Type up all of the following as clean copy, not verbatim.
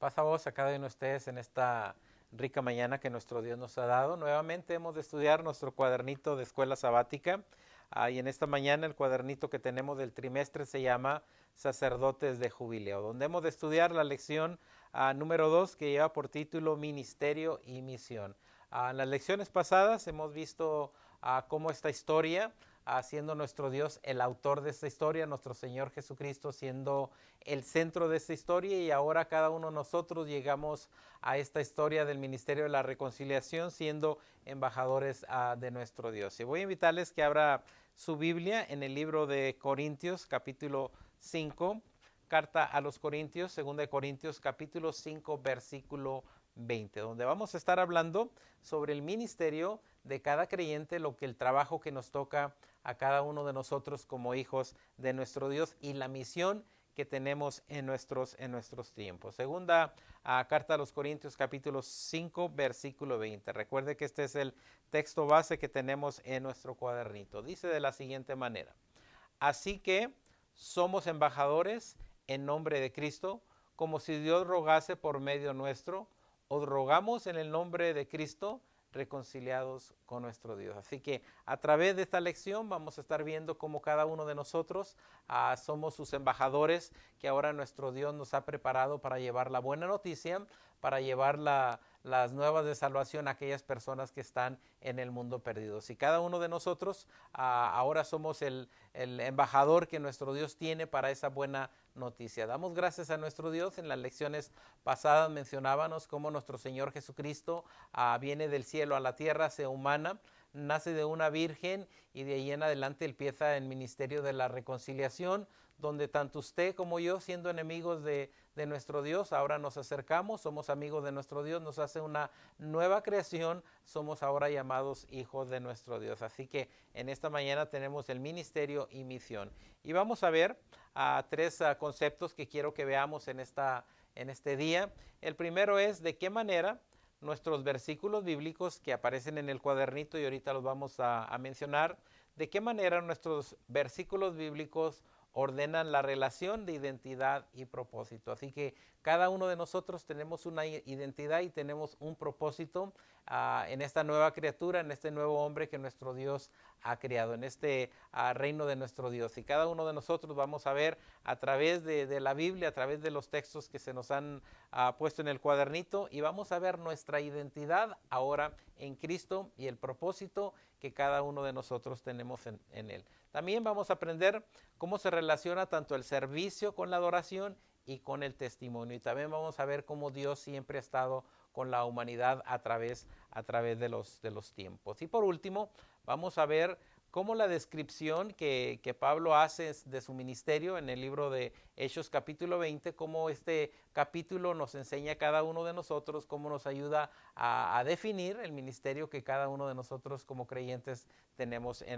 Paz a vos a cada uno de ustedes en esta rica mañana que nuestro Dios nos ha dado. Nuevamente hemos de estudiar nuestro cuadernito de escuela sabática. Y en esta mañana el cuadernito que tenemos del trimestre se llama Sacerdotes de Jubileo, donde hemos de estudiar la lección número 2 que lleva por título Ministerio y Misión. En las lecciones pasadas hemos visto cómo esta historia, siendo nuestro Dios el autor de esta historia, nuestro Señor Jesucristo siendo el centro de esta historia, y ahora cada uno de nosotros llegamos a esta historia del ministerio de la reconciliación siendo embajadores de nuestro Dios. Y voy a invitarles que abra su Biblia en el libro de Corintios capítulo 5, carta a los Corintios, 2 capítulo 5 versículo 20, donde vamos a estar hablando sobre el ministerio de cada creyente, lo que el trabajo que nos toca a cada uno de nosotros como hijos de nuestro Dios y la misión que tenemos en nuestros tiempos. Segunda carta a los Corintios capítulo 5 versículo 20. Recuerde que este es el texto base que tenemos en nuestro cuadernito. Dice de la siguiente manera: así que somos embajadores en nombre de Cristo, como si Dios rogase por medio nuestro. Os rogamos en el nombre de Cristo, reconciliados con nuestro Dios. Así que a través de esta lección vamos a estar viendo cómo cada uno de nosotros somos sus embajadores, que ahora nuestro Dios nos ha preparado para llevar la buena noticia, para llevar las nuevas de salvación a aquellas personas que están en el mundo perdido. Si cada uno de nosotros ahora somos el embajador que nuestro Dios tiene para esa buena noticia. Damos gracias a nuestro Dios. En las lecciones pasadas mencionábamos cómo nuestro Señor Jesucristo viene del cielo a la tierra, se humana, nace de una virgen, y de ahí en adelante empieza el ministerio de la reconciliación, donde tanto usted como yo, siendo enemigos de nuestro Dios, ahora nos acercamos, somos amigos de nuestro Dios, nos hace una nueva creación, somos ahora llamados hijos de nuestro Dios. Así que en esta mañana tenemos el ministerio y misión. Y vamos a ver tres conceptos que quiero que veamos en este día. El primero es de qué manera nuestros versículos bíblicos que aparecen en el cuadernito, y ahorita los vamos a mencionar, de qué manera nuestros versículos bíblicos ordenan la relación de identidad y propósito. Así que cada uno de nosotros tenemos una identidad y tenemos un propósito en esta nueva criatura, en este nuevo hombre que nuestro Dios ha creado, en este reino de nuestro Dios. Y cada uno de nosotros vamos a ver a través de la Biblia, a través de los textos que se nos han puesto en el cuadernito, y vamos a ver nuestra identidad ahora en Cristo y el propósito que cada uno de nosotros tenemos en Él. También vamos a aprender cómo se relaciona tanto el servicio con la adoración y con el testimonio. Y también vamos a ver cómo Dios siempre ha estado con la humanidad a través de los tiempos. Y por último, vamos a ver cómo la descripción que Pablo hace de su ministerio en el libro de Hechos capítulo 20, cómo este capítulo nos enseña a cada uno de nosotros, cómo nos ayuda a definir el ministerio que cada uno de nosotros como creyentes tenemos en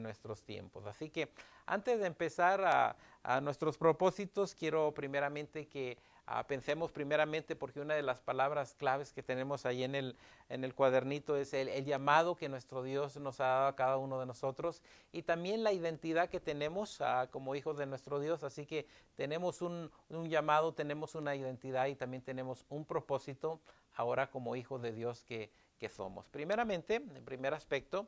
nuestros tiempos. Así que antes de empezar a nuestros propósitos, quiero primeramente que pensemos primeramente, porque una de las palabras claves que tenemos ahí en el cuadernito es el llamado que nuestro Dios nos ha dado a cada uno de nosotros, y también la identidad que tenemos como hijos de nuestro Dios. Así que tenemos un llamado, tenemos una identidad y también tenemos un propósito ahora como hijos de Dios que somos. Primeramente, en primer aspecto,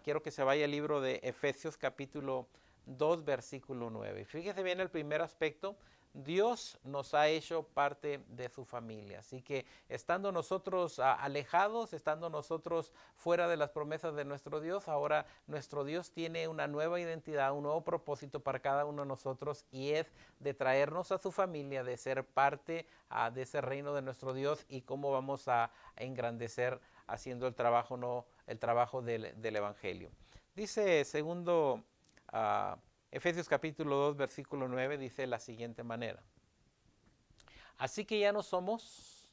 quiero que se vaya al libro de Efesios capítulo 2 versículo 9. Fíjese bien el primer aspecto: Dios nos ha hecho parte de su familia. Así que estando nosotros alejados, estando nosotros fuera de las promesas de nuestro Dios, ahora nuestro Dios tiene una nueva identidad, un nuevo propósito para cada uno de nosotros, y es de traernos a su familia, de ser parte de ese reino de nuestro Dios, y cómo vamos a engrandecer haciendo el trabajo, no el trabajo del Evangelio. Dice segundo Efesios capítulo 2 versículo 9, dice de la siguiente manera: así que ya no somos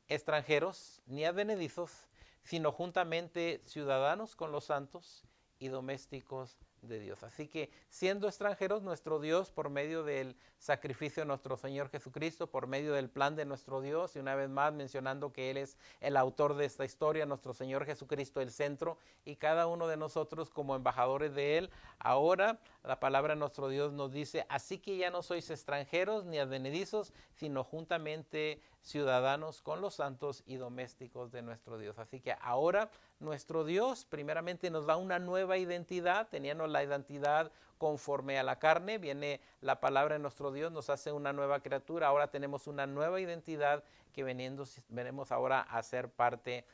extranjeros ni advenedizos, sino juntamente ciudadanos con los santos y domésticos de Dios. Así que siendo extranjeros, nuestro Dios, por medio del sacrificio de nuestro Señor Jesucristo, por medio del plan de nuestro Dios, y una vez más mencionando que Él es el autor de esta historia, nuestro Señor Jesucristo el centro, y cada uno de nosotros como embajadores de Él. Ahora la palabra de nuestro Dios nos dice: así que ya no sois extranjeros ni advenedizos, sino juntamente ciudadanos con los santos y domésticos de nuestro Dios. Así que ahora nuestro Dios primeramente nos da una nueva identidad. Teníamos la identidad conforme a la carne, viene la palabra de nuestro Dios, nos hace una nueva criatura. Ahora tenemos una nueva identidad que venimos ahora a ser parte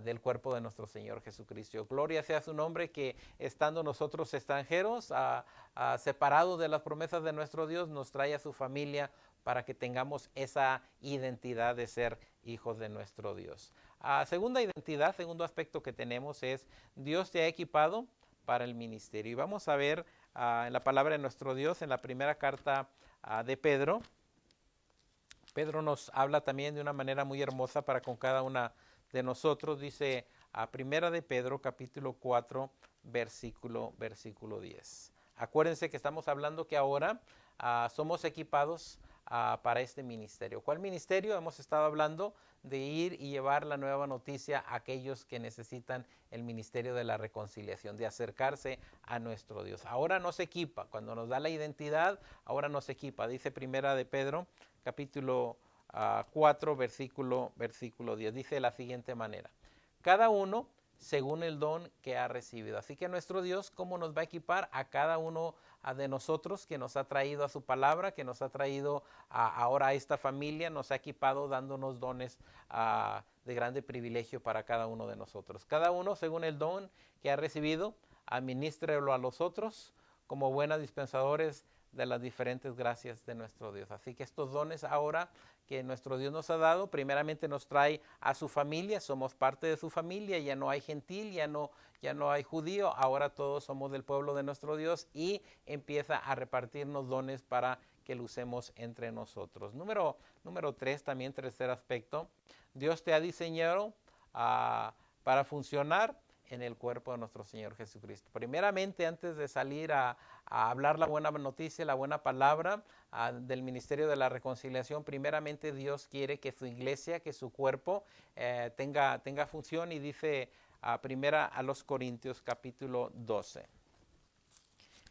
del cuerpo de nuestro Señor Jesucristo. Gloria sea su nombre, que estando nosotros extranjeros, separados de las promesas de nuestro Dios, nos trae a su familia para que tengamos esa identidad de ser hijos de nuestro Dios. Segunda identidad, segundo aspecto que tenemos es: Dios te ha equipado para el ministerio. Y vamos a ver en la palabra de nuestro Dios, en la primera carta de Pedro. Pedro nos habla también de una manera muy hermosa para con cada una de nosotros. Dice primera de Pedro, capítulo 4, versículo 10. Acuérdense que estamos hablando que ahora somos equipados para este ministerio. ¿Cuál ministerio? Hemos estado hablando de ir y llevar la nueva noticia a aquellos que necesitan el ministerio de la reconciliación, de acercarse a nuestro Dios. Ahora nos equipa, cuando nos da la identidad, ahora nos equipa. Dice primera de Pedro, capítulo 4, versículo 10. Dice de la siguiente manera: cada uno según el don que ha recibido. Así que nuestro Dios, ¿cómo nos va a equipar? A cada uno de nosotros, que nos ha traído a su palabra, que nos ha traído ahora a esta familia, nos ha equipado dándonos dones de grande privilegio para cada uno de nosotros. Cada uno según el don que ha recibido, administrelo a los otros como buenos dispensadores de las diferentes gracias de nuestro Dios. Así que estos dones ahora que nuestro Dios nos ha dado, primeramente nos trae a su familia, somos parte de su familia, ya no hay gentil, ya no hay judío, ahora todos somos del pueblo de nuestro Dios, y empieza a repartirnos dones para que lo usemos entre nosotros. Número 3, también tercer aspecto: Dios te ha diseñado para funcionar en el cuerpo de nuestro Señor Jesucristo. Primeramente, antes de salir a hablar la buena noticia, la buena palabra del ministerio de la reconciliación, primeramente Dios quiere que su iglesia, que su cuerpo tenga función, y dice primera a los Corintios capítulo 12.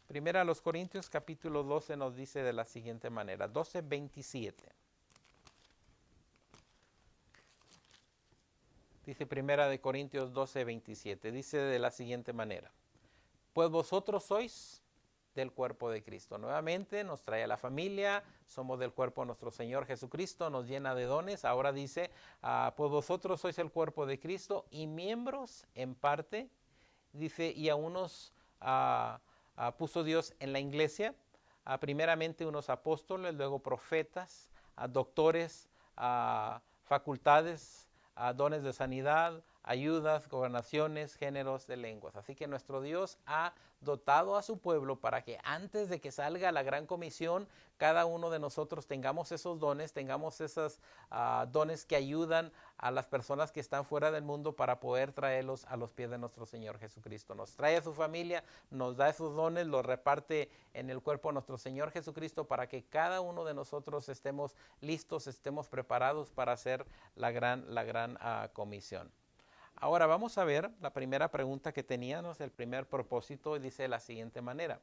Primera a los Corintios capítulo 12 nos dice de la siguiente manera, 12:27. Dice primera de Corintios 12:27, dice de la siguiente manera: pues vosotros sois del cuerpo de Cristo. Nuevamente nos trae a la familia, somos del cuerpo de nuestro Señor Jesucristo, nos llena de dones. Ahora dice, pues vosotros sois el cuerpo de Cristo y miembros en parte. Dice, y a unos puso Dios en la iglesia, primeramente unos apóstoles, luego profetas, doctores, facultades, dones de sanidad, ayudas, gobernaciones, géneros de lenguas. Así que nuestro Dios ha dotado a su pueblo para que antes de que salga la gran comisión, cada uno de nosotros tengamos esos dones, tengamos esos dones que ayudan a las personas que están fuera del mundo para poder traerlos a los pies de nuestro Señor Jesucristo. Nos trae a su familia, nos da esos dones, los reparte en el cuerpo de nuestro Señor Jesucristo para que cada uno de nosotros estemos listos, estemos preparados para hacer la gran comisión. Ahora vamos a ver la primera pregunta que teníamos, el primer propósito, y dice de la siguiente manera: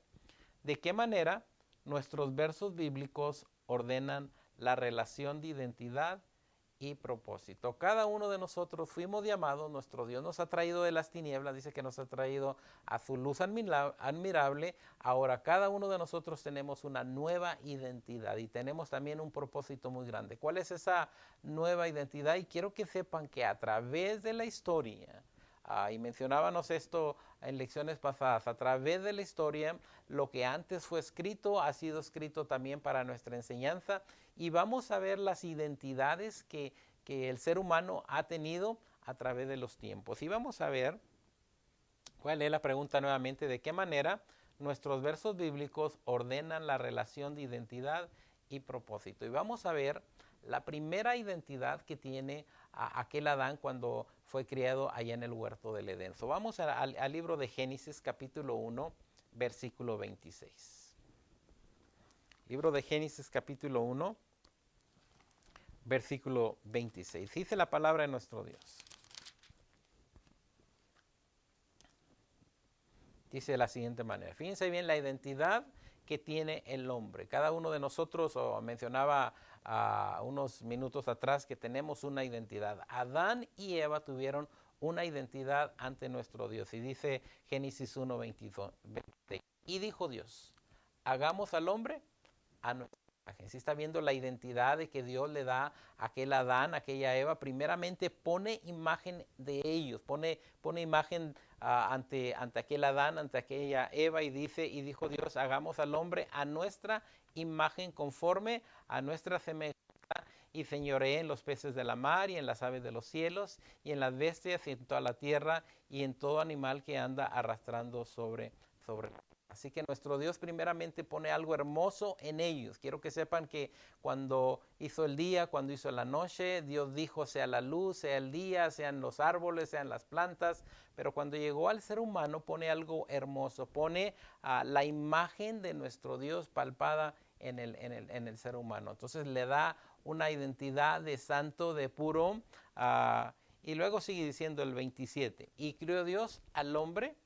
¿de qué manera nuestros versos bíblicos ordenan la relación de identidad y propósito? Cada uno de nosotros fuimos llamados, nuestro Dios nos ha traído de las tinieblas, dice que nos ha traído a su luz admirable. Ahora cada uno de nosotros tenemos una nueva identidad y tenemos también un propósito muy grande. ¿Cuál es esa nueva identidad? Y quiero que sepan que a través de la historia, y mencionábamos esto en lecciones pasadas, a través de la historia, lo que antes fue escrito ha sido escrito también para nuestra enseñanza, y vamos a ver las identidades que el ser humano ha tenido a través de los tiempos. Y vamos a ver cuál es la pregunta nuevamente: ¿de qué manera nuestros versos bíblicos ordenan la relación de identidad y propósito? Y vamos a ver la primera identidad que tiene aquel Adán cuando fue criado allá en el huerto del Edén. Vamos al libro de Génesis capítulo 1, versículo 26. Libro de Génesis capítulo 1, versículo 26. Dice la palabra de nuestro Dios. Dice de la siguiente manera. Fíjense bien la identidad que tiene el hombre. Cada uno de nosotros, o mencionaba unos minutos atrás, que tenemos una identidad. Adán y Eva tuvieron una identidad ante nuestro Dios. Y dice Génesis 1, 22, y dijo Dios, hagamos al hombre a nuestra imagen. Si está viendo la identidad de que Dios le da a aquel Adán, a aquella Eva, primeramente pone imagen de ellos, pone imagen ante aquel Adán, ante aquella Eva, y dice, y dijo Dios, hagamos al hombre a nuestra imagen, conforme a nuestra semejanza, y señoree en los peces de la mar, y en las aves de los cielos, y en las bestias, y en toda la tierra, y en todo animal que anda arrastrando sobre la tierra. Así que nuestro Dios primeramente pone algo hermoso en ellos. Quiero que sepan que cuando hizo el día, cuando hizo la noche, Dios dijo sea la luz, sea el día, sean los árboles, sean las plantas. Pero cuando llegó al ser humano pone algo hermoso, pone la imagen de nuestro Dios palpada en el ser humano. Entonces le da una identidad de santo, de puro. Y luego sigue diciendo el 27. Y crió Dios al hombre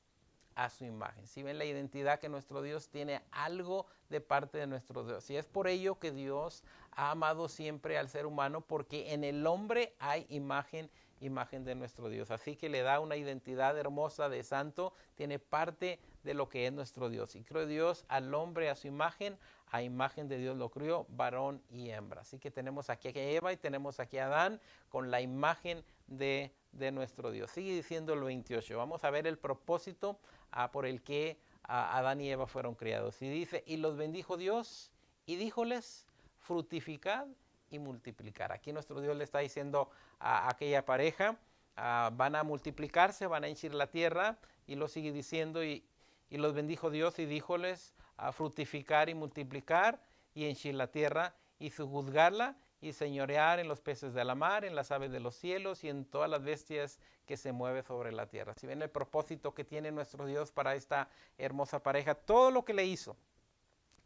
a su imagen. Si ven la identidad que nuestro Dios tiene algo de parte de nuestro Dios. Y es por ello que Dios ha amado siempre al ser humano, porque en el hombre hay imagen de nuestro Dios. Así que le da una identidad hermosa de santo, tiene parte de lo que es nuestro Dios. Y creó Dios al hombre a su imagen, a imagen de Dios lo crió, varón y hembra. Así que tenemos aquí a Eva y tenemos aquí a Adán con la imagen de nuestro Dios. Sigue diciendo el 28. Vamos a ver el propósito por el que Adán y Eva fueron criados. Y dice, y los bendijo Dios y díjoles, fructificad y multiplicar. Aquí nuestro Dios le está diciendo a aquella pareja, van a multiplicarse, van a henchir la tierra, y lo sigue diciendo, y los bendijo Dios y díjoles a fructificar y multiplicar y henchir la tierra y sojuzgarla y señorear en los peces de la mar, en las aves de los cielos y en todas las bestias que se mueven sobre la tierra. Si ven el propósito que tiene nuestro Dios para esta hermosa pareja, todo lo que le hizo,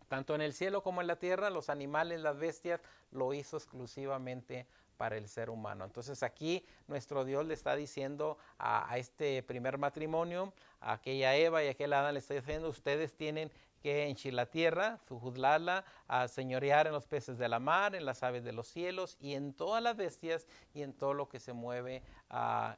tanto en el cielo como en la tierra, los animales, las bestias, lo hizo exclusivamente para el ser humano. Entonces aquí nuestro Dios le está diciendo a este primer matrimonio, a aquella Eva y a aquel Adán, le está diciendo, ustedes tienen que henchir la tierra, sojuzgarla, a señorear en los peces de la mar, en las aves de los cielos y en todas las bestias y en todo lo que se mueve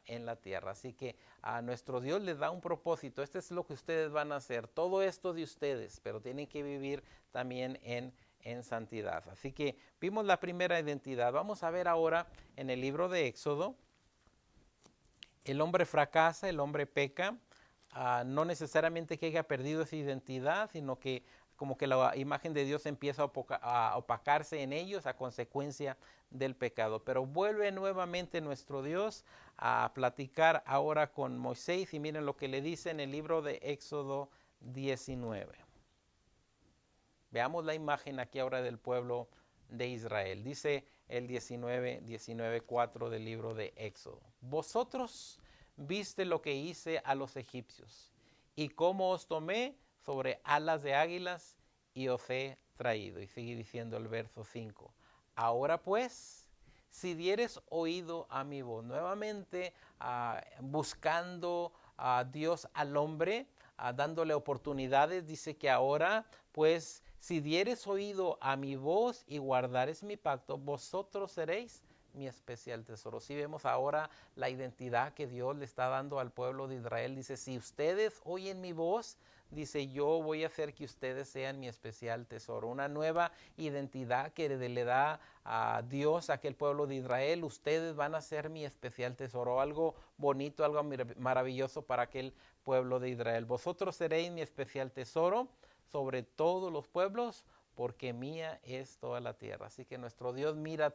en la tierra. Así que a nuestro Dios les da un propósito. Este es lo que ustedes van a hacer. Todo esto de ustedes, pero tienen que vivir también en santidad. Así que vimos la primera identidad. Vamos a ver ahora en el libro de Éxodo. El hombre fracasa, el hombre peca. No necesariamente que haya perdido esa identidad, sino que como que la imagen de Dios empieza a opacarse en ellos a consecuencia del pecado. Pero vuelve nuevamente nuestro Dios a platicar ahora con Moisés, y miren lo que le dice en el libro de Éxodo 19. Veamos la imagen aquí ahora del pueblo de Israel. Dice el 19:4 del libro de Éxodo. Vosotros viste lo que hice a los egipcios, y cómo os tomé sobre alas de águilas y os he traído. Y sigue diciendo el verso 5. Ahora pues, si dieres oído a mi voz, nuevamente buscando a Dios al hombre, dándole oportunidades, dice que ahora pues si dieres oído a mi voz y guardares mi pacto, vosotros seréis mi especial tesoro. Si vemos ahora la identidad que Dios le está dando al pueblo de Israel, dice, si ustedes oyen mi voz, dice, yo voy a hacer que ustedes sean mi especial tesoro. Una nueva identidad que le da a Dios a aquel pueblo de Israel. Ustedes van a ser mi especial tesoro. Algo bonito, algo maravilloso para aquel pueblo de Israel. Vosotros seréis mi especial tesoro sobre todos los pueblos, porque mía es toda la tierra. Así que nuestro Dios mira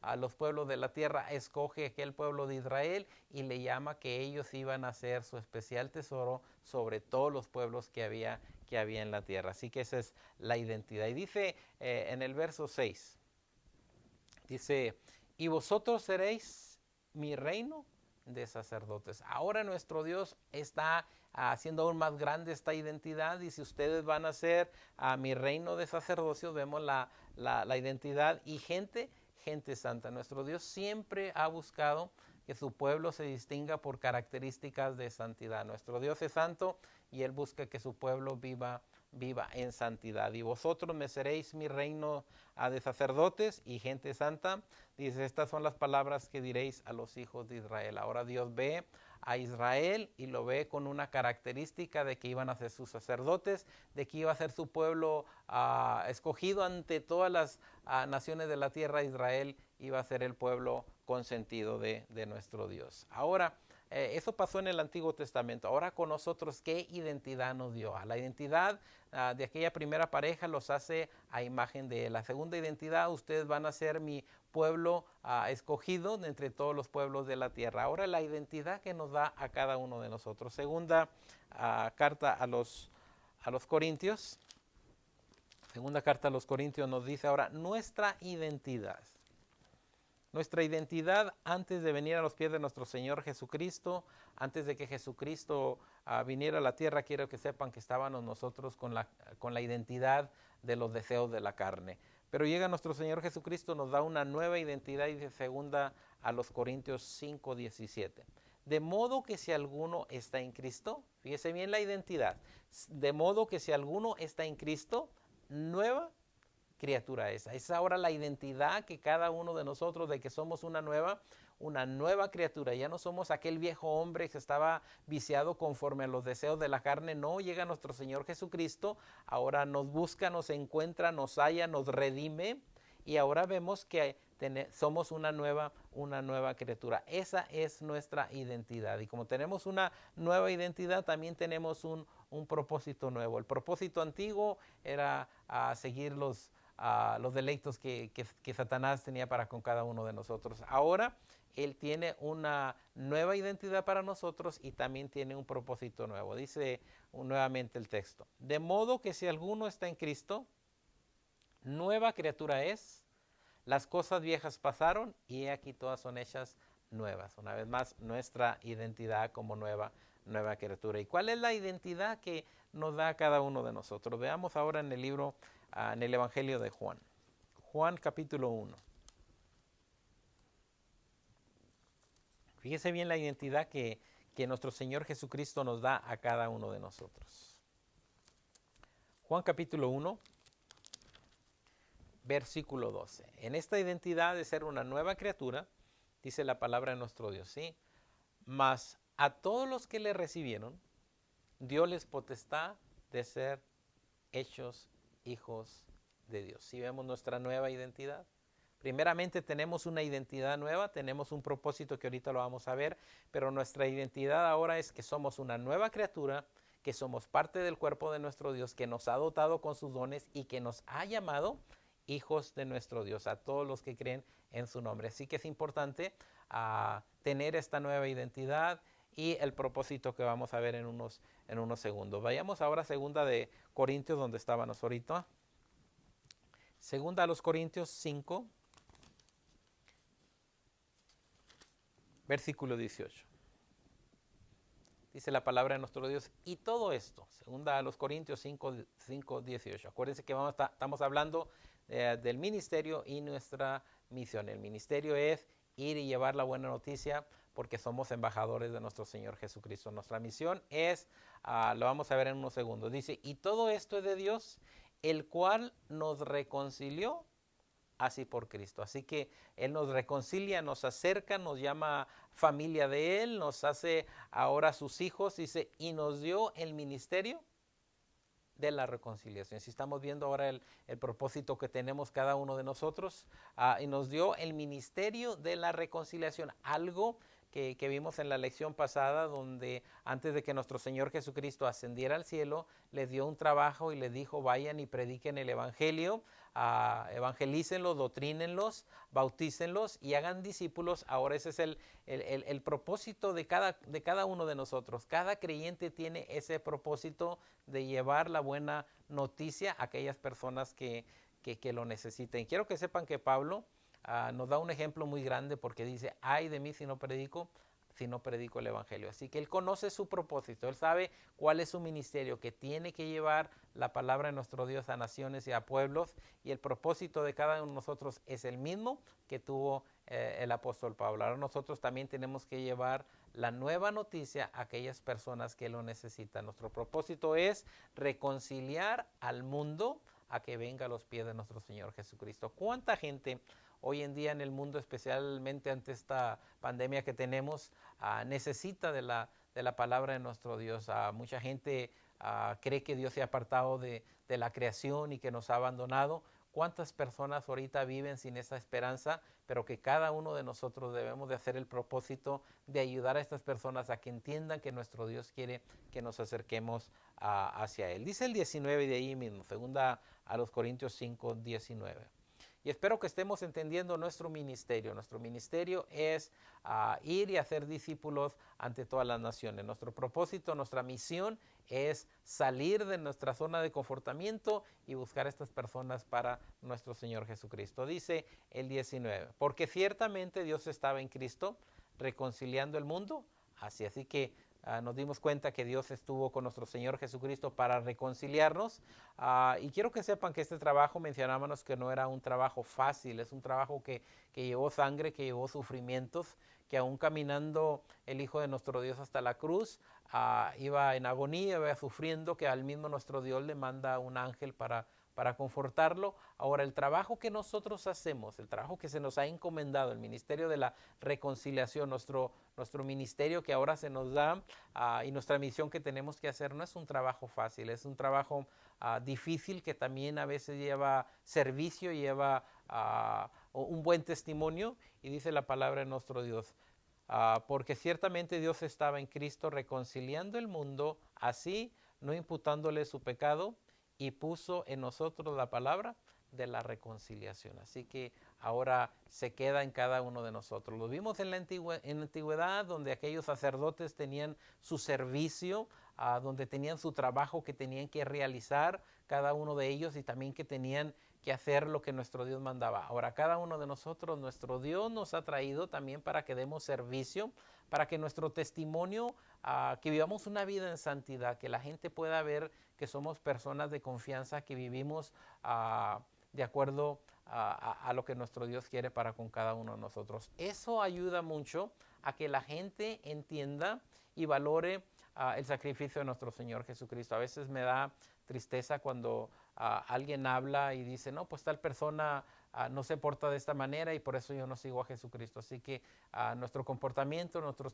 a los pueblos de la tierra, escoge aquel pueblo de Israel y le llama que ellos iban a ser su especial tesoro sobre todos los pueblos que había en la tierra. Así que esa es la identidad. Y dice en el verso 6, dice, y vosotros seréis mi reino de sacerdotes. Ahora nuestro Dios está haciendo aún más grande esta identidad. Y si ustedes van a ser a mi reino de sacerdocio, vemos la identidad y gente santa. Nuestro Dios siempre ha buscado que su pueblo se distinga por características de santidad. Nuestro Dios es santo y Él busca que su pueblo viva en santidad. Y vosotros me seréis mi reino de sacerdotes y gente santa. Dice, estas son las palabras que diréis a los hijos de Israel. Ahora Dios ve a Israel y lo ve con una característica de que iban a ser sus sacerdotes, de que iba a ser su pueblo escogido ante todas las naciones de la tierra. Israel iba a ser el pueblo consentido de nuestro Dios. Ahora, eso pasó en el Antiguo Testamento. Ahora con nosotros, ¿qué identidad nos dio? A la identidad de aquella primera pareja los hace a imagen de Él. La segunda identidad, ustedes van a ser mi pueblo escogido de entre todos los pueblos de la tierra. Ahora la identidad que nos da a cada uno de nosotros. Segunda carta a los Corintios. Segunda carta a los Corintios nos dice ahora nuestra identidad. Nuestra identidad antes de venir a los pies de nuestro Señor Jesucristo, antes de que Jesucristo viniera a la tierra, quiero que sepan que estábamos nosotros con la identidad de los deseos de la carne. Pero llega nuestro Señor Jesucristo, nos da una nueva identidad y de segunda a los Corintios 5:17. De modo que si alguno está en Cristo, fíjese bien la identidad, de modo que si alguno está en Cristo, nueva criatura es ahora la identidad que cada uno de nosotros, de que somos una nueva criatura. Ya no somos aquel viejo hombre que estaba viciado conforme a los deseos de la carne. No, llega nuestro Señor Jesucristo, ahora nos busca, nos encuentra, nos halla, nos redime y ahora vemos que somos una nueva criatura. Esa es nuestra identidad. Y como tenemos una nueva identidad, también tenemos un propósito nuevo. El propósito antiguo era seguir los deleitos que Satanás tenía para con cada uno de nosotros. Ahora Él tiene una nueva identidad para nosotros y también tiene un propósito nuevo. Dice nuevamente el texto. De modo que si alguno está en Cristo, nueva criatura es. Las cosas viejas pasaron y aquí todas son hechas nuevas. Una vez más, nuestra identidad como nueva criatura. ¿Y cuál es la identidad que nos da a cada uno de nosotros? Veamos ahora en el libro, en el Evangelio de Juan. Juan capítulo 1. Fíjese bien la identidad que nuestro Señor Jesucristo nos da a cada uno de nosotros. Juan capítulo 1. Versículo 12. En esta identidad de ser una nueva criatura, dice la palabra de nuestro Dios, ¿sí? Mas a todos los que le recibieron, dióles potestad de ser hechos hijos de Dios. ¿Sí vemos nuestra nueva identidad? Primeramente tenemos una identidad nueva, tenemos un propósito que ahorita lo vamos a ver, pero nuestra identidad ahora es que somos una nueva criatura, que somos parte del cuerpo de nuestro Dios, que nos ha dotado con sus dones y que nos ha llamado hijos de nuestro Dios, a todos los que creen en su nombre. Así que es importante tener esta nueva identidad y el propósito que vamos a ver en unos segundos. Vayamos ahora a segunda de Corintios, donde estábamos ahorita. Segunda a los Corintios 5, versículo 18. Dice la palabra de nuestro Dios, y todo esto, segunda a los Corintios 5, 18. Acuérdense que estamos hablando del ministerio y nuestra misión. El ministerio es ir y llevar la buena noticia porque somos embajadores de nuestro Señor Jesucristo. Nuestra misión es, lo vamos a ver en unos segundos, dice, y todo esto es de Dios, el cual nos reconcilió así por Cristo. Así que Él nos reconcilia, nos acerca, nos llama familia de Él, nos hace ahora sus hijos, dice, y nos dio el ministerio de la reconciliación. Si estamos viendo ahora el propósito que tenemos cada uno de nosotros, y nos dio el ministerio de la reconciliación, algo que vimos en la lección pasada, donde antes de que nuestro Señor Jesucristo ascendiera al cielo, les dio un trabajo y les dijo, vayan y prediquen el evangelio, evangelícenlos, doctrínenlos, bautícenlos y hagan discípulos. Ahora ese es el propósito de cada uno de nosotros. Cada creyente tiene ese propósito de llevar la buena noticia a aquellas personas que lo necesiten. Quiero que sepan que Pablo nos da un ejemplo muy grande porque dice, ay de mí si no predico, si no predico el evangelio. Así que Él conoce su propósito, Él sabe cuál es su ministerio, que tiene que llevar la palabra de nuestro Dios a naciones y a pueblos, y el propósito de cada uno de nosotros es el mismo que tuvo el apóstol Pablo. Ahora nosotros también tenemos que llevar la nueva noticia a aquellas personas que lo necesitan. Nuestro propósito es reconciliar al mundo a que venga a los pies de nuestro Señor Jesucristo. ¿Cuánta gente hoy en día en el mundo, especialmente ante esta pandemia que tenemos, necesita de la palabra de nuestro Dios? Mucha gente cree que Dios se ha apartado de la creación y que nos ha abandonado. ¿Cuántas personas ahorita viven sin esa esperanza? Pero que cada uno de nosotros debemos de hacer el propósito de ayudar a estas personas a que entiendan que nuestro Dios quiere que nos acerquemos hacia Él. Dice el 19 de ahí mismo, segunda a los Corintios 5, 19. Y espero que estemos entendiendo nuestro ministerio. Nuestro ministerio es ir y hacer discípulos ante todas las naciones. Nuestro propósito, nuestra misión es salir de nuestra zona de confortamiento y buscar a estas personas para nuestro Señor Jesucristo. Dice el 19, porque ciertamente Dios estaba en Cristo reconciliando el mundo. Así que nos dimos cuenta que Dios estuvo con nuestro Señor Jesucristo para reconciliarnos. Y quiero que sepan que este trabajo, mencionábamos que no era un trabajo fácil, es un trabajo que llevó sangre, que llevó sufrimientos, que aún caminando el Hijo de nuestro Dios hasta la cruz, iba en agonía, iba sufriendo, que al mismo nuestro Dios le manda un ángel para confortarlo. Ahora, el trabajo que nosotros hacemos, el trabajo que se nos ha encomendado, el ministerio de la reconciliación, nuestro ministerio que ahora se nos da y nuestra misión que tenemos que hacer, no es un trabajo fácil, es un trabajo difícil, que también a veces lleva servicio, lleva un buen testimonio, y dice la palabra de nuestro Dios. Porque ciertamente Dios estaba en Cristo reconciliando el mundo, así no imputándole su pecado, y puso en nosotros la palabra de la reconciliación. Así que ahora se queda en cada uno de nosotros. Lo vimos en la antigüedad, donde aquellos sacerdotes tenían su servicio, donde tenían su trabajo que tenían que realizar cada uno de ellos, y también que tenían que hacer lo que nuestro Dios mandaba. Ahora cada uno de nosotros, nuestro Dios nos ha traído también para que demos servicio, para que nuestro testimonio, que vivamos una vida en santidad, que la gente pueda ver que somos personas de confianza, que vivimos de acuerdo a lo que nuestro Dios quiere para con cada uno de nosotros. Eso ayuda mucho a que la gente entienda y valore el sacrificio de nuestro Señor Jesucristo. A veces me da tristeza cuando alguien habla y dice, no, pues tal persona no se porta de esta manera y por eso yo no sigo a Jesucristo. Así que nuestro comportamiento, nuestro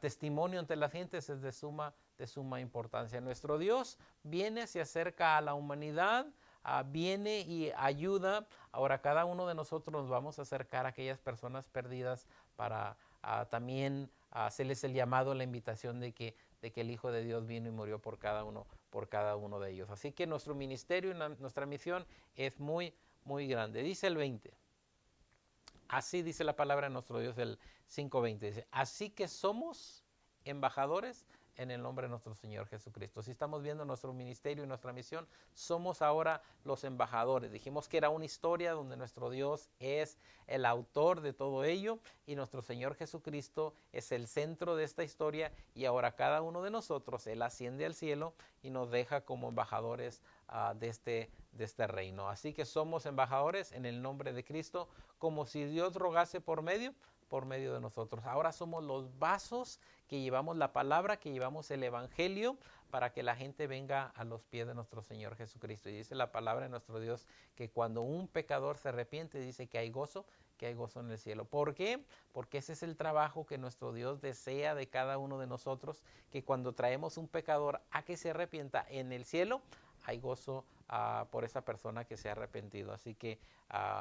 testimonio ante la gente es de suma importancia. Nuestro Dios viene, se acerca a la humanidad, viene y ayuda. Ahora cada uno de nosotros nos vamos a acercar a aquellas personas perdidas para también hacerles el llamado, la invitación de que el Hijo de Dios vino y murió por cada uno de ellos. Así que nuestro ministerio y nuestra misión es muy, muy grande. Dice el 20. Así dice la palabra de nuestro Dios, el 5:20. Dice, así que somos embajadores en el nombre de nuestro Señor Jesucristo. Si estamos viendo nuestro ministerio y nuestra misión, somos ahora los embajadores. Dijimos que era una historia donde nuestro Dios es el autor de todo ello y nuestro Señor Jesucristo es el centro de esta historia, y ahora cada uno de nosotros, Él asciende al cielo y nos deja como embajadores de este reino. Así que somos embajadores en el nombre de Cristo, como si Dios rogase por medio de nosotros. Ahora somos los vasos que llevamos la palabra, que llevamos el evangelio, para que la gente venga a los pies de nuestro Señor Jesucristo. Y dice la palabra de nuestro Dios que cuando un pecador se arrepiente, dice que hay gozo en el cielo. ¿Por qué? Porque ese es el trabajo que nuestro Dios desea de cada uno de nosotros, que cuando traemos un pecador a que se arrepienta, en el cielo hay gozo por esa persona que se ha arrepentido. Así que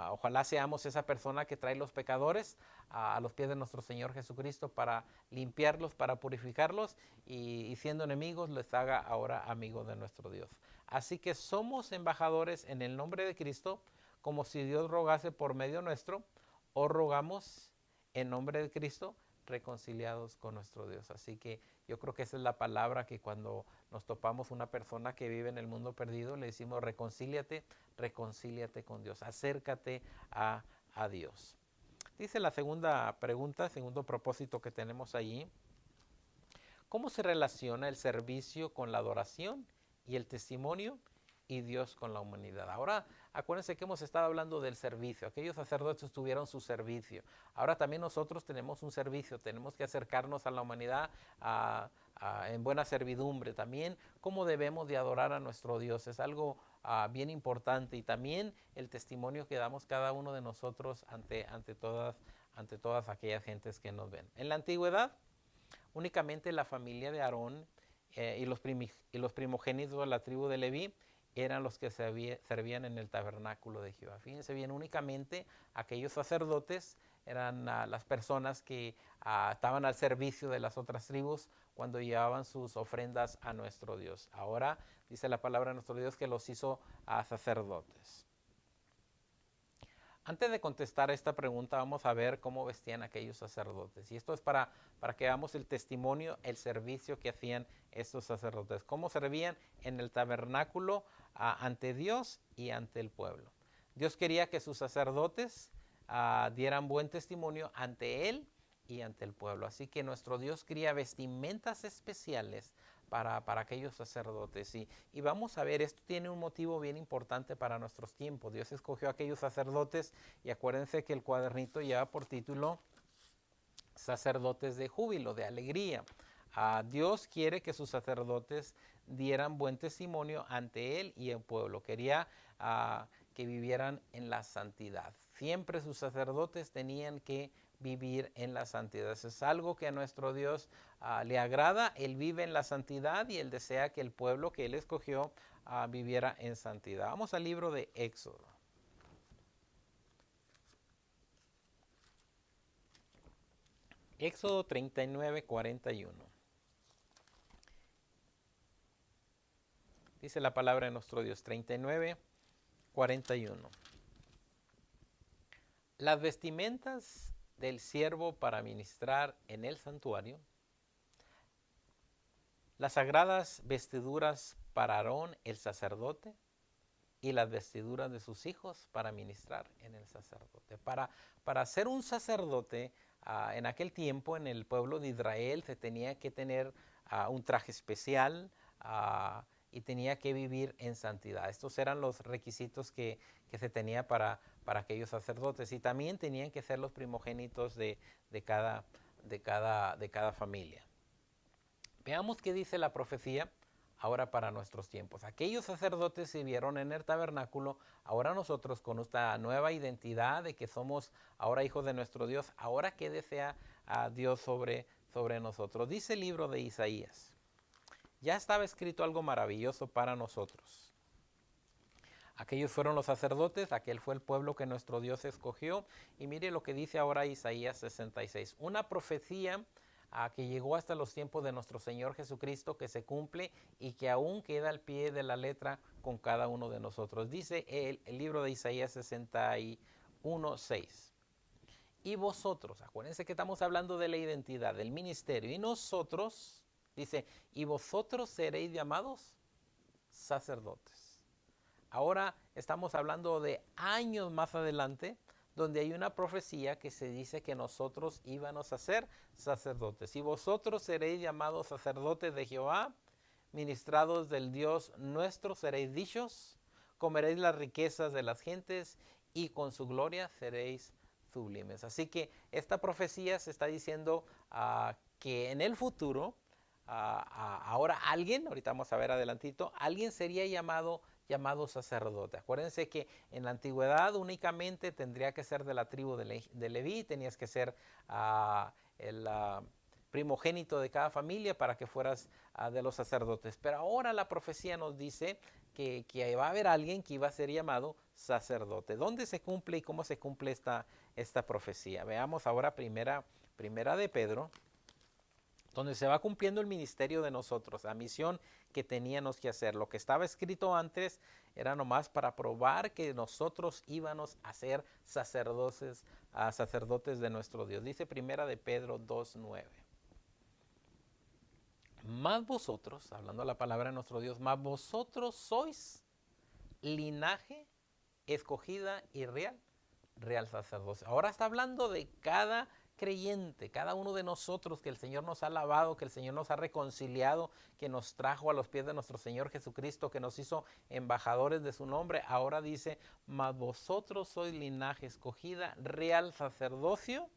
ojalá seamos esa persona que trae los pecadores a los pies de nuestro Señor Jesucristo para limpiarlos, para purificarlos, y siendo enemigos les haga ahora amigos de nuestro Dios. Así que somos embajadores en el nombre de Cristo, como si Dios rogase por medio nuestro, o rogamos en nombre de Cristo, reconciliados con nuestro Dios. Así que yo creo que esa es la palabra que cuando nos topamos una persona que vive en el mundo perdido, le decimos reconcíliate con Dios, acércate a Dios. Dice la segunda pregunta, segundo propósito que tenemos allí. ¿Cómo se relaciona el servicio con la adoración y el testimonio y Dios con la humanidad? Ahora, acuérdense que hemos estado hablando del servicio. Aquellos sacerdotes tuvieron su servicio. Ahora también nosotros tenemos un servicio. Tenemos que acercarnos a la humanidad en buena servidumbre. También cómo debemos de adorar a nuestro Dios. Es algo bien importante. Y también el testimonio que damos cada uno de nosotros ante todas aquellas gentes que nos ven. En la antigüedad, únicamente la familia de Aarón y los primogénitos de la tribu de Leví eran los que servían en el tabernáculo de Jehová. Fíjense bien, únicamente aquellos sacerdotes eran las personas que estaban al servicio de las otras tribus cuando llevaban sus ofrendas a nuestro Dios. Ahora dice la palabra de nuestro Dios que los hizo sacerdotes. Antes de contestar esta pregunta, vamos a ver cómo vestían aquellos sacerdotes. Y esto es para que veamos el testimonio, el servicio que hacían estos sacerdotes. Cómo servían en el tabernáculo ante Dios y ante el pueblo. Dios quería que sus sacerdotes dieran buen testimonio ante Él y ante el pueblo. Así que nuestro Dios cría vestimentas especiales para aquellos sacerdotes. Y vamos a ver, esto tiene un motivo bien importante para nuestros tiempos. Dios escogió a aquellos sacerdotes y acuérdense que el cuadernito lleva por título Sacerdotes de júbilo, de alegría. Dios quiere que sus sacerdotes dieran buen testimonio ante Él y el pueblo. Quería que vivieran en la santidad. Siempre sus sacerdotes tenían que vivir en la santidad. Eso es algo que a nuestro Dios le agrada. Él vive en la santidad y Él desea que el pueblo que Él escogió viviera en santidad. Vamos al libro de Éxodo. Éxodo 39, 41. Dice la palabra de nuestro Dios, 39, 41. Las vestimentas del siervo para ministrar en el santuario, las sagradas vestiduras para Aarón el sacerdote y las vestiduras de sus hijos para ministrar en el sacerdote. Para ser un sacerdote, en aquel tiempo en el pueblo de Israel se tenía que tener un traje especial y tenía que vivir en santidad. Estos eran los requisitos que se tenía para aquellos sacerdotes, y también tenían que ser los primogénitos de cada familia. Veamos qué dice la profecía ahora para nuestros tiempos. Aquellos sacerdotes sirvieron en el tabernáculo. Ahora nosotros, con esta nueva identidad de que somos ahora hijos de nuestro Dios, ahora qué desea Dios sobre nosotros. Dice el libro de Isaías: ya estaba escrito algo maravilloso para nosotros. Aquellos fueron los sacerdotes, aquel fue el pueblo que nuestro Dios escogió. Y mire lo que dice ahora Isaías 66. Una profecía que llegó hasta los tiempos de nuestro Señor Jesucristo, que se cumple y que aún queda al pie de la letra con cada uno de nosotros. Dice el libro de Isaías 61, 6. Y vosotros, acuérdense que estamos hablando de la identidad, del ministerio. Y nosotros, dice, y vosotros seréis llamados sacerdotes. Ahora estamos hablando de años más adelante, donde hay una profecía que se dice que nosotros íbamos a ser sacerdotes. Y vosotros seréis llamados sacerdotes de Jehová, ministrados del Dios nuestro seréis dichos, comeréis las riquezas de las gentes y con su gloria seréis sublimes. Así que esta profecía se está diciendo que en el futuro, ahora ahorita vamos a ver adelantito, alguien sería llamado sacerdote. Acuérdense que en la antigüedad únicamente tendría que ser de la tribu de Leví, tenías que ser el primogénito de cada familia para que fueras de los sacerdotes. Pero ahora la profecía nos dice que va a haber alguien que iba a ser llamado sacerdote. ¿Dónde se cumple y cómo se cumple esta profecía? Veamos ahora primera de Pedro, donde se va cumpliendo el ministerio de nosotros, la misión que teníamos que hacer. Lo que estaba escrito antes era nomás para probar que nosotros íbamos a ser sacerdotes de nuestro Dios. Dice primera de Pedro 2:9. Más vosotros, hablando la palabra de nuestro Dios, más vosotros sois linaje escogida y real, real sacerdocio. Ahora está hablando de cada creyente, cada uno de nosotros que el Señor nos ha lavado, que el Señor nos ha reconciliado, que nos trajo a los pies de nuestro Señor Jesucristo, que nos hizo embajadores de su nombre. Ahora dice, mas vosotros sois linaje escogida, real sacerdocio,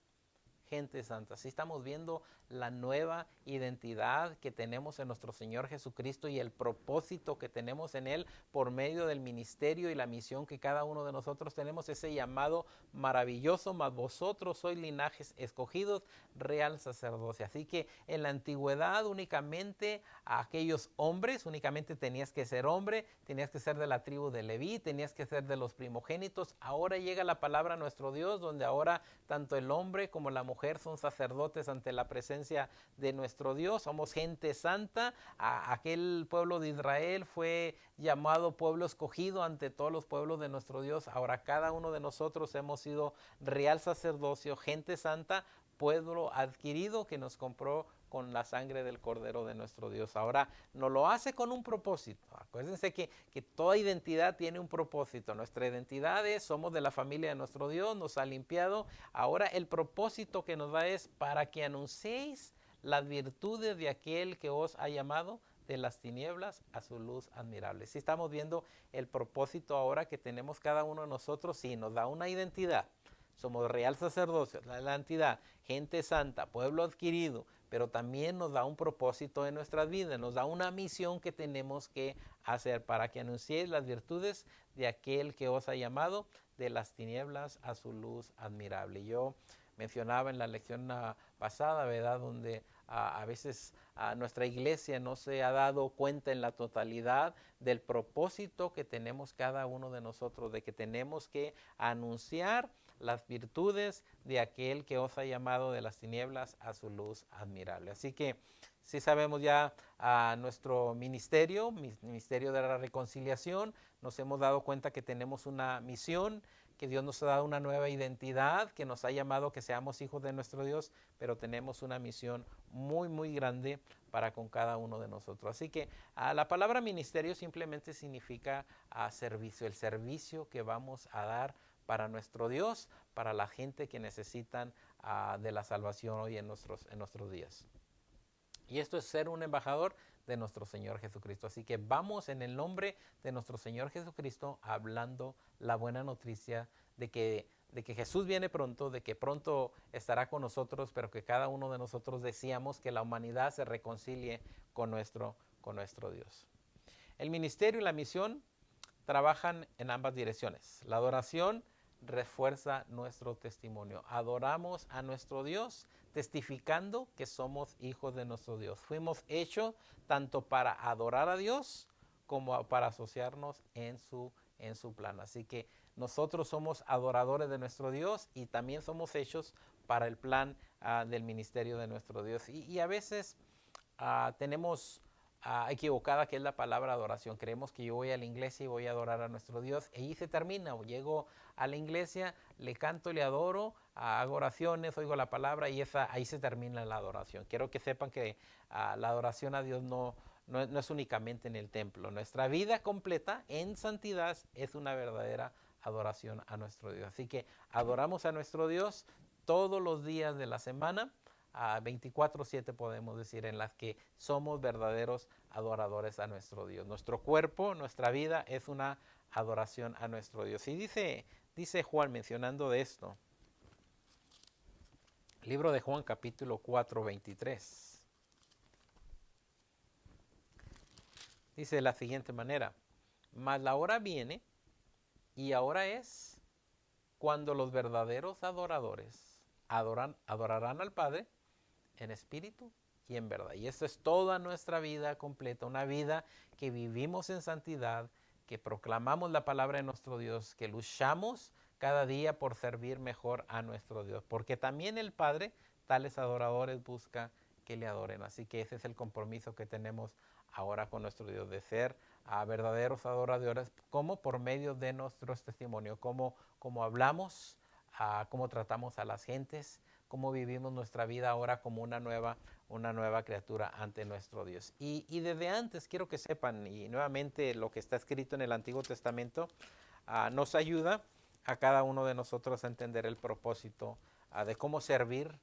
gente santa. Así estamos viendo la nueva identidad que tenemos en nuestro Señor Jesucristo y el propósito que tenemos en Él por medio del ministerio y la misión que cada uno de nosotros tenemos, ese llamado maravilloso, mas vosotros sois linajes escogidos, real sacerdocio. Así que en la antigüedad únicamente a aquellos hombres, únicamente tenías que ser hombre, tenías que ser de la tribu de Leví, tenías que ser de los primogénitos. Ahora llega la palabra a nuestro Dios, donde ahora tanto el hombre como la mujer son sacerdotes ante la presencia de nuestro Dios. Somos gente santa. Aquel pueblo de Israel fue llamado pueblo escogido ante todos los pueblos de nuestro Dios. Ahora cada uno de nosotros hemos sido real sacerdocio, gente santa, pueblo adquirido que nos compró con la sangre del Cordero de nuestro Dios. Ahora nos lo hace con un propósito. Acuérdense que toda identidad tiene un propósito. Nuestra identidad es, somos de la familia de nuestro Dios, nos ha limpiado. Ahora el propósito que nos da es para que anunciéis las virtudes de aquel que os ha llamado de las tinieblas a su luz admirable. Si estamos viendo el propósito ahora que tenemos cada uno de nosotros, sí, nos da una identidad. Somos real sacerdocio, la entidad, gente santa, pueblo adquirido, pero también nos da un propósito en nuestras vidas, nos da una misión que tenemos que hacer para que anunciéis las virtudes de aquel que os ha llamado de las tinieblas a su luz admirable. Yo mencionaba en la lección pasada, ¿verdad?, donde a veces nuestra iglesia no se ha dado cuenta en la totalidad del propósito que tenemos cada uno de nosotros, de que tenemos que anunciar las virtudes de aquel que os ha llamado de las tinieblas a su luz admirable. Así que sí sabemos ya nuestro ministerio de la reconciliación, nos hemos dado cuenta que tenemos una misión, que Dios nos ha dado una nueva identidad, que nos ha llamado que seamos hijos de nuestro Dios, pero tenemos una misión muy, muy grande para con cada uno de nosotros. Así que la palabra ministerio simplemente significa servicio, el servicio que vamos a dar para nuestro Dios, para la gente que necesitan de la salvación hoy en nuestros días. Y esto es ser un embajador de nuestro Señor Jesucristo. Así que vamos en el nombre de nuestro Señor Jesucristo hablando la buena noticia de que Jesús viene pronto, de que pronto estará con nosotros, pero que cada uno de nosotros deseamos que la humanidad se reconcilie con nuestro Dios. El ministerio y la misión trabajan en ambas direcciones. La adoración refuerza nuestro testimonio. Adoramos a nuestro Dios testificando que somos hijos de nuestro Dios. Fuimos hechos tanto para adorar a Dios como para asociarnos en su plan. Así que nosotros somos adoradores de nuestro Dios y también somos hechos para el plan del ministerio de nuestro Dios. Y a veces tenemos equivocada que es la palabra adoración. Creemos que yo voy a la iglesia y voy a adorar a nuestro Dios. Y ahí se termina. O llego a la iglesia, le canto, le adoro, hago oraciones, oigo la palabra y ahí se termina la adoración. Quiero que sepan que la adoración a Dios no es únicamente en el templo. Nuestra vida completa en santidad es una verdadera adoración a nuestro Dios. Así que adoramos a nuestro Dios todos los días de la semana. 24/7 podemos decir, en las que somos verdaderos adoradores a nuestro Dios. Nuestro cuerpo, nuestra vida es una adoración a nuestro Dios. Y dice Juan mencionando de esto, libro de Juan capítulo 4, 23. Dice de la siguiente manera, mas la hora viene y ahora es cuando los verdaderos adoradores adorarán al Padre en espíritu y en verdad. Y esta es toda nuestra vida completa, una vida que vivimos en santidad, que proclamamos la palabra de nuestro Dios, que luchamos cada día por servir mejor a nuestro Dios, porque también el Padre tales adoradores busca que le adoren. Así que ese es el compromiso que tenemos ahora con nuestro Dios, de ser verdaderos adoradores, como por medio de nuestros testimonios, como hablamos, cómo tratamos a las gentes, cómo vivimos nuestra vida ahora como una nueva criatura ante nuestro Dios. Y desde antes quiero que sepan, y nuevamente lo que está escrito en el Antiguo Testamento nos ayuda a cada uno de nosotros a entender el propósito de cómo servir,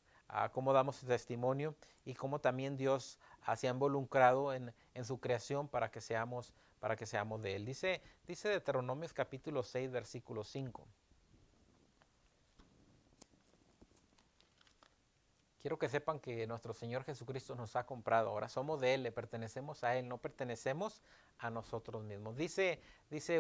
cómo damos testimonio y cómo también Dios se ha involucrado en su creación para que seamos de Él. Dice Deuteronomios capítulo 6, versículo 5. Quiero que sepan que nuestro Señor Jesucristo nos ha comprado. Ahora somos de Él, le pertenecemos a Él, no pertenecemos a nosotros mismos. Dice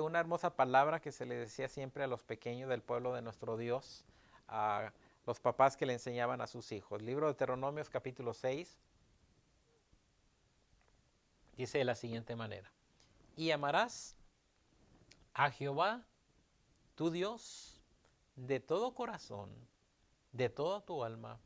una hermosa palabra que se le decía siempre a los pequeños del pueblo de nuestro Dios, a los papás que le enseñaban a sus hijos. Libro de Deuteronomios capítulo 6 dice de la siguiente manera: y amarás a Jehová, tu Dios, de todo corazón, de toda tu alma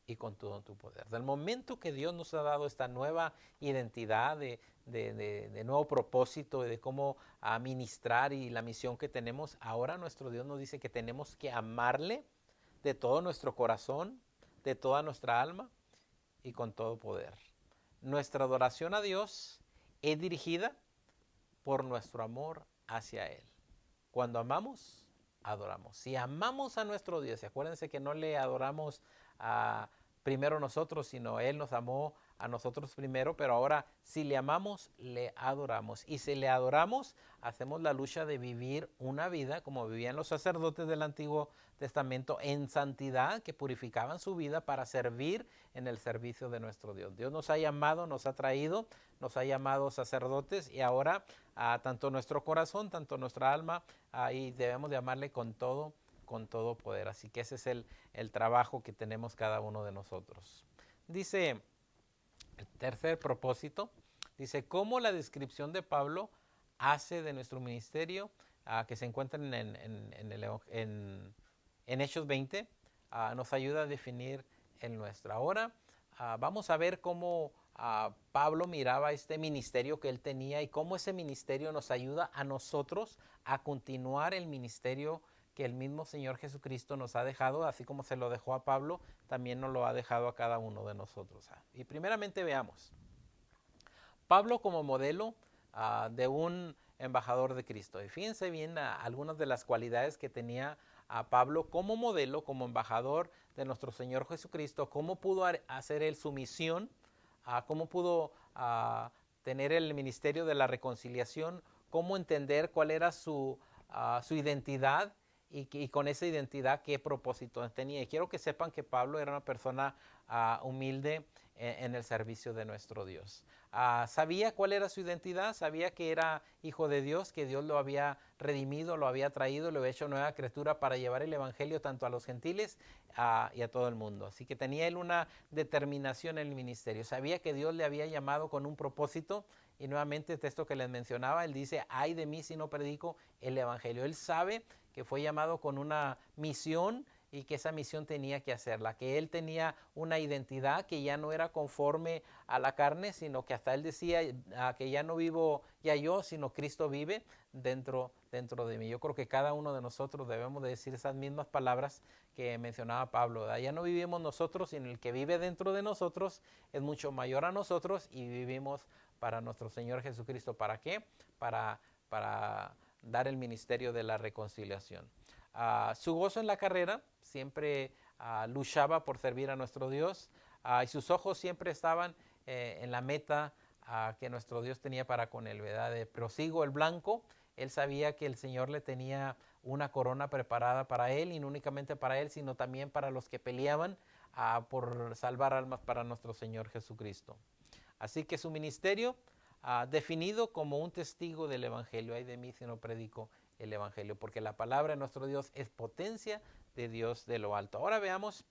y con todo tu poder. Del momento que Dios nos ha dado esta nueva identidad de nuevo propósito, de cómo ministrar y la misión que tenemos, ahora nuestro Dios nos dice que tenemos que amarle de todo nuestro corazón, de toda nuestra alma y con todo poder. Nuestra adoración a Dios es dirigida por nuestro amor hacia Él. Cuando amamos, adoramos. Si amamos a nuestro Dios, y acuérdense que no le adoramos primero nosotros, sino Él nos amó a nosotros primero, pero ahora si le amamos, le adoramos. Y si le adoramos, hacemos la lucha de vivir una vida como vivían los sacerdotes del Antiguo Testamento en santidad, que purificaban su vida para servir en el servicio de nuestro Dios. Dios nos ha llamado, nos ha traído, nos ha llamado sacerdotes y ahora tanto nuestro corazón, tanto nuestra alma, y debemos de amarle con todo poder. Así que ese es el trabajo que tenemos cada uno de nosotros. Dice el tercer propósito, dice cómo la descripción de Pablo hace de nuestro ministerio, que se encuentra en Hechos 20, nos ayuda a definir el nuestro. Ahora vamos a ver cómo Pablo miraba este ministerio que él tenía y cómo ese ministerio nos ayuda a nosotros a continuar el ministerio que el mismo Señor Jesucristo nos ha dejado, así como se lo dejó a Pablo, también nos lo ha dejado a cada uno de nosotros. Y primeramente veamos, Pablo como modelo de un embajador de Cristo. Y fíjense bien algunas de las cualidades que tenía a Pablo como modelo, como embajador de nuestro Señor Jesucristo, cómo pudo hacer él su misión, cómo pudo tener el ministerio de la reconciliación, cómo entender cuál era su identidad y con esa identidad qué propósito tenía. Y quiero que sepan que Pablo era una persona humilde en el servicio de nuestro Dios. Sabía cuál era su identidad, sabía que era hijo de Dios, que Dios lo había redimido, lo había traído, lo había hecho nueva criatura para llevar el evangelio tanto a los gentiles y a todo el mundo. Así que tenía él una determinación en el ministerio. Sabía que Dios le había llamado con un propósito. Y nuevamente el texto que les mencionaba, él dice, ay de mí si no predico el evangelio. Él sabe que fue llamado con una misión y que esa misión tenía que hacerla, que él tenía una identidad que ya no era conforme a la carne, sino que hasta él decía que ya no vivo ya yo, sino Cristo vive dentro de mí. Yo creo que cada uno de nosotros debemos de decir esas mismas palabras que mencionaba Pablo. Ya no vivimos nosotros, sino el que vive dentro de nosotros es mucho mayor a nosotros y vivimos para nuestro Señor Jesucristo. ¿Para qué? Para dar el ministerio de la reconciliación. Su gozo en la carrera, siempre luchaba por servir a nuestro Dios y sus ojos siempre estaban en la meta que nuestro Dios tenía para con él, ¿verdad? De prosigo el blanco. Él sabía que el Señor le tenía una corona preparada para él y no únicamente para él, sino también para los que peleaban por salvar almas para nuestro Señor Jesucristo. Así que su ministerio definido como un testigo del evangelio. Ay de mí si no predico el evangelio, porque la palabra de nuestro Dios es potencia de Dios de lo alto. Ahora veamos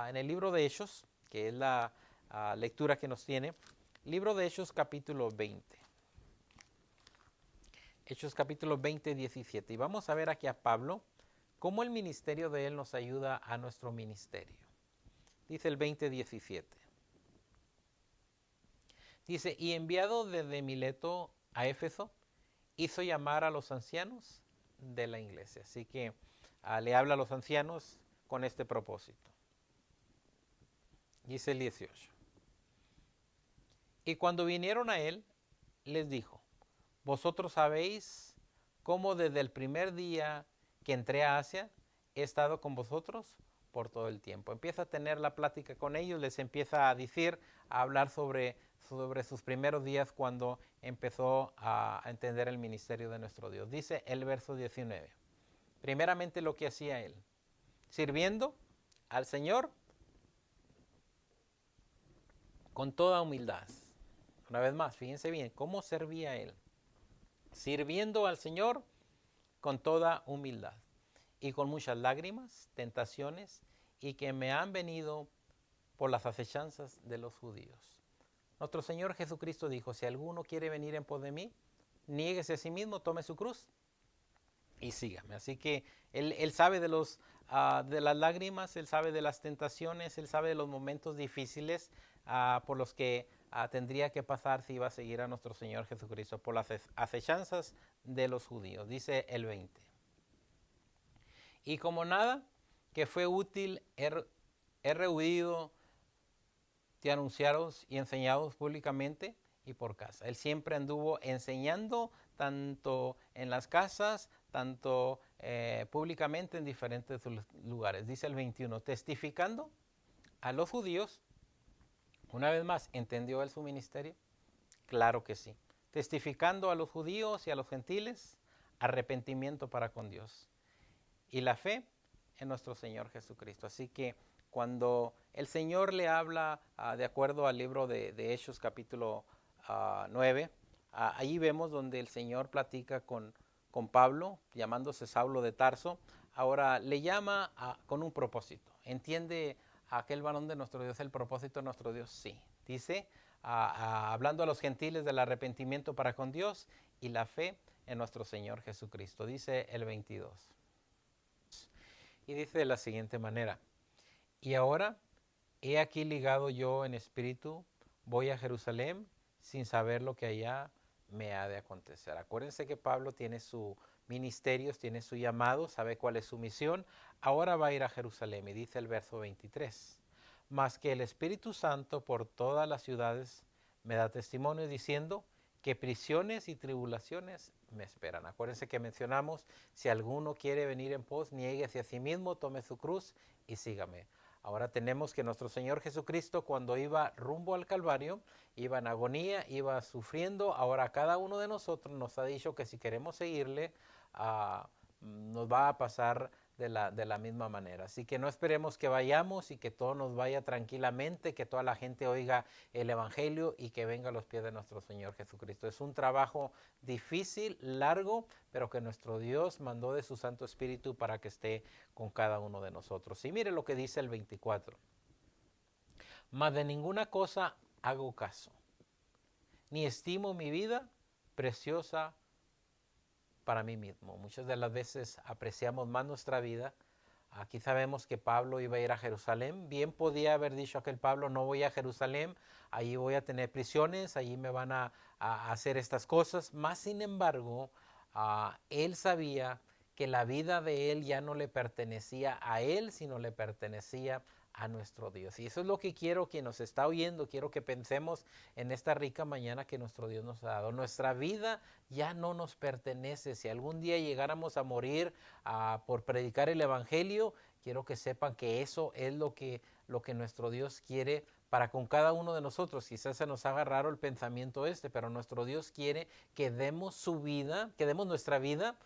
en el libro de Hechos, que es la lectura que nos tiene, libro de Hechos capítulo 20. Hechos capítulo 20, 17. Y vamos a ver aquí a Pablo, cómo el ministerio de él nos ayuda a nuestro ministerio. Dice el 20, 17. Dice, y enviado desde Mileto a Éfeso, hizo llamar a los ancianos de la iglesia. Así que le habla a los ancianos con este propósito. Dice el 18. Y cuando vinieron a él, les dijo, vosotros sabéis cómo desde el primer día que entré a Asia, he estado con vosotros por todo el tiempo. Empieza a tener la plática con ellos, les empieza a decir, a hablar sobre sus primeros días cuando empezó a entender el ministerio de nuestro Dios. Dice el verso 19. Primeramente lo que hacía él, sirviendo al Señor con toda humildad. Una vez más, fíjense bien, ¿cómo servía él? Sirviendo al Señor con toda humildad y con muchas lágrimas, tentaciones, y que me han venido por las acechanzas de los judíos. Nuestro Señor Jesucristo dijo, si alguno quiere venir en pos de mí, niéguese a sí mismo, tome su cruz y sígame. Así que él sabe de las lágrimas, él sabe de las tentaciones, él sabe de los momentos difíciles por los que tendría que pasar si iba a seguir a nuestro Señor Jesucristo, por las acechanzas de los judíos. Dice el 20. Y como nada que fue útil, he rehuido de anunciaros y enseñaros públicamente y por casa. Él siempre anduvo enseñando tanto en las casas, tanto públicamente en diferentes lugares. Dice el 21, testificando a los judíos. Una vez más, ¿entendió él su ministerio? Claro que sí. Testificando a los judíos y a los gentiles, arrepentimiento para con Dios y la fe en nuestro Señor Jesucristo. Así que cuando el Señor le habla, de acuerdo al libro de Hechos capítulo 9, ahí vemos donde el Señor platica con Pablo, llamándose Saulo de Tarso. Ahora le llama con un propósito. ¿Entiende aquel varón de nuestro Dios el propósito de nuestro Dios? Sí. Dice, hablando a los gentiles del arrepentimiento para con Dios y la fe en nuestro Señor Jesucristo. Dice el 22. Y dice de la siguiente manera, y ahora he aquí ligado yo en espíritu, voy a Jerusalén sin saber lo que allá me ha de acontecer. Acuérdense que Pablo tiene su ministerio, tiene su llamado, sabe cuál es su misión. Ahora va a ir a Jerusalén y dice el verso 23. Mas que el Espíritu Santo por todas las ciudades me da testimonio diciendo que prisiones y tribulaciones me esperan. Acuérdense que mencionamos, si alguno quiere venir en pos, niéguese a sí mismo, tome su cruz y sígame. Ahora tenemos que nuestro Señor Jesucristo, cuando iba rumbo al Calvario, iba en agonía, iba sufriendo. Ahora cada uno de nosotros nos ha dicho que si queremos seguirle, nos va a pasar de la misma manera. Así que no esperemos que vayamos y que todo nos vaya tranquilamente, que toda la gente oiga el Evangelio y que venga a los pies de nuestro Señor Jesucristo. Es un trabajo difícil, largo, pero que nuestro Dios mandó de su Santo Espíritu para que esté con cada uno de nosotros. Y mire lo que dice el 24. Mas de ninguna cosa hago caso, ni estimo mi vida preciosa para mí mismo. Muchas de las veces apreciamos más nuestra vida. Aquí sabemos que Pablo iba a ir a Jerusalén. Bien podía haber dicho aquel Pablo, no voy a Jerusalén, allí voy a tener prisiones, allí me van a hacer estas cosas. Más sin embargo, él sabía que la vida de él ya no le pertenecía a él, sino le pertenecía a nuestro Dios. Y eso es lo que quiero que nos está oyendo, quiero que pensemos en esta rica mañana que nuestro Dios nos ha dado. Nuestra vida ya no nos pertenece. Si algún día llegáramos a morir por predicar el Evangelio, quiero que sepan que eso es lo que nuestro Dios quiere para con cada uno de nosotros. Quizás se nos haga raro el pensamiento pero nuestro Dios quiere que demos su vida, que demos nuestra vida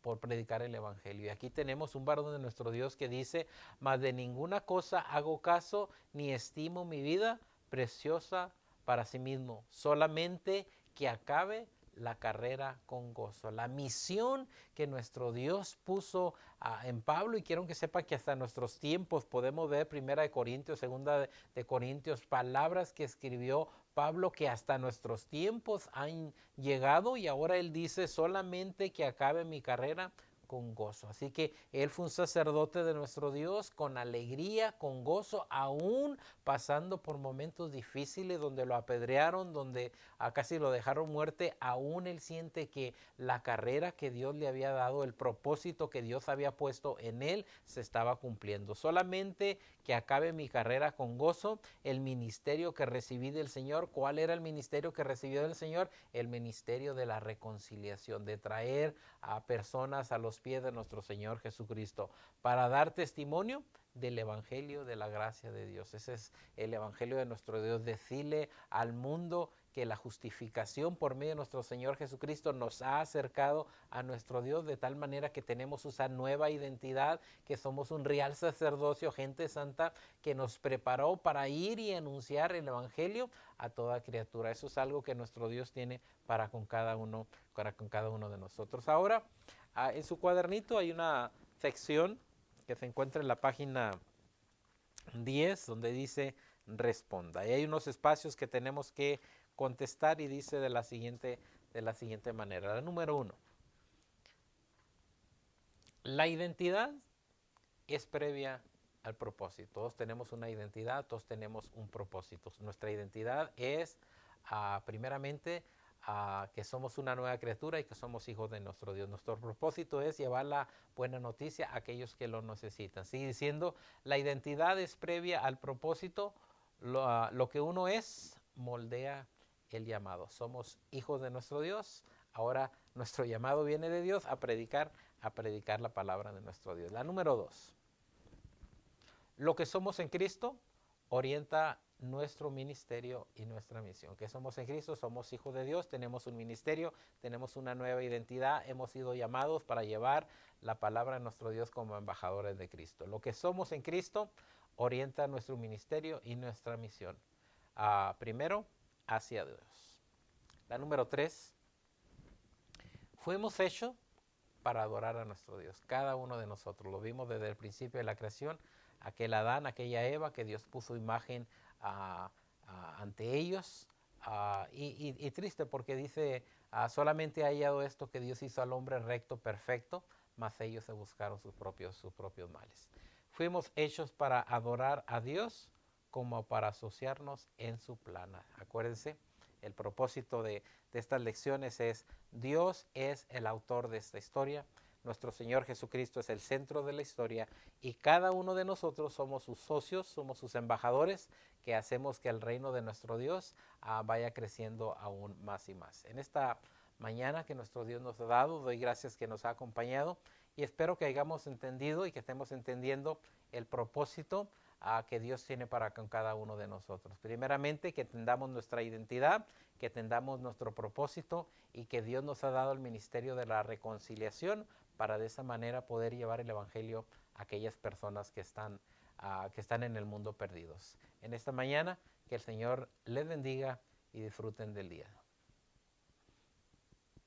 por predicar el Evangelio. Y aquí tenemos un varón de nuestro Dios que dice, mas de ninguna cosa hago caso, ni estimo mi vida preciosa para sí mismo, solamente que acabe la carrera con gozo. La misión que nuestro Dios puso en Pablo, y quiero que sepa que hasta nuestros tiempos podemos ver 1 Corintios, 2 de Corintios, palabras que escribió Pablo que hasta nuestros tiempos han llegado, y ahora él dice solamente que acabe mi carrera con gozo. Así que él fue un sacerdote de nuestro Dios con alegría, con gozo, aún pasando por momentos difíciles donde lo apedrearon, donde casi lo dejaron muerte. Aún él siente que la carrera que Dios le había dado, el propósito que Dios había puesto en él, se estaba cumpliendo. Solamente que acabe mi carrera con gozo. El ministerio que recibí del Señor, ¿cuál era el ministerio que recibió del Señor? El ministerio de la reconciliación, de traer a personas a los pies de nuestro Señor Jesucristo para dar testimonio del Evangelio de la gracia de Dios. Ese es el Evangelio de nuestro Dios. Decirle al mundo que la justificación por medio de nuestro Señor Jesucristo nos ha acercado a nuestro Dios de tal manera que tenemos esa nueva identidad, que somos un real sacerdocio, gente santa, que nos preparó para ir y anunciar el Evangelio a toda criatura. Eso es algo que nuestro Dios tiene para con cada uno de nosotros. Ahora, en su cuadernito hay una sección que se encuentra en la página 10 donde dice responda. Y hay unos espacios que tenemos que contestar y dice de la siguiente manera. La número 1. La identidad es previa al propósito. Todos tenemos una identidad, todos tenemos un propósito. Nuestra identidad es primeramente que somos una nueva criatura y que somos hijos de nuestro Dios. Nuestro propósito es llevar la buena noticia a aquellos que lo necesitan. Sigue diciendo, la identidad es previa al propósito. Lo que uno es moldea el llamado. Somos hijos de nuestro Dios. Ahora nuestro llamado viene de Dios a predicar la palabra de nuestro Dios. La número 2. Lo que somos en Cristo orienta nuestro ministerio y nuestra misión. Que somos en Cristo, somos hijos de Dios, tenemos un ministerio, tenemos una nueva identidad, hemos sido llamados para llevar la palabra de nuestro Dios como embajadores de Cristo. Lo que somos en Cristo orienta nuestro ministerio y nuestra misión. Primero, hacia Dios. La número 3, fuimos hechos para adorar a nuestro Dios. Cada uno de nosotros, lo vimos desde el principio de la creación, aquel Adán, aquella Eva, que Dios puso imagen ante ellos. Y triste porque dice, solamente ha hallado esto que Dios hizo al hombre recto, perfecto, mas ellos se buscaron sus propios males. Fuimos hechos para adorar a Dios como para asociarnos en su plan. Acuérdense, el propósito de estas lecciones es, Dios es el autor de esta historia, nuestro Señor Jesucristo es el centro de la historia y cada uno de nosotros somos sus socios, somos sus embajadores que hacemos que el reino de nuestro Dios vaya creciendo aún más y más. En esta mañana que nuestro Dios nos ha dado, doy gracias que nos ha acompañado y espero que hayamos entendido y que estemos entendiendo el propósito que Dios tiene para con cada uno de nosotros. Primeramente, que entendamos nuestra identidad, que entendamos nuestro propósito y que Dios nos ha dado el ministerio de la reconciliación para de esa manera poder llevar el Evangelio a aquellas personas que están en el mundo perdidos. En esta mañana, que el Señor les bendiga y disfruten del día.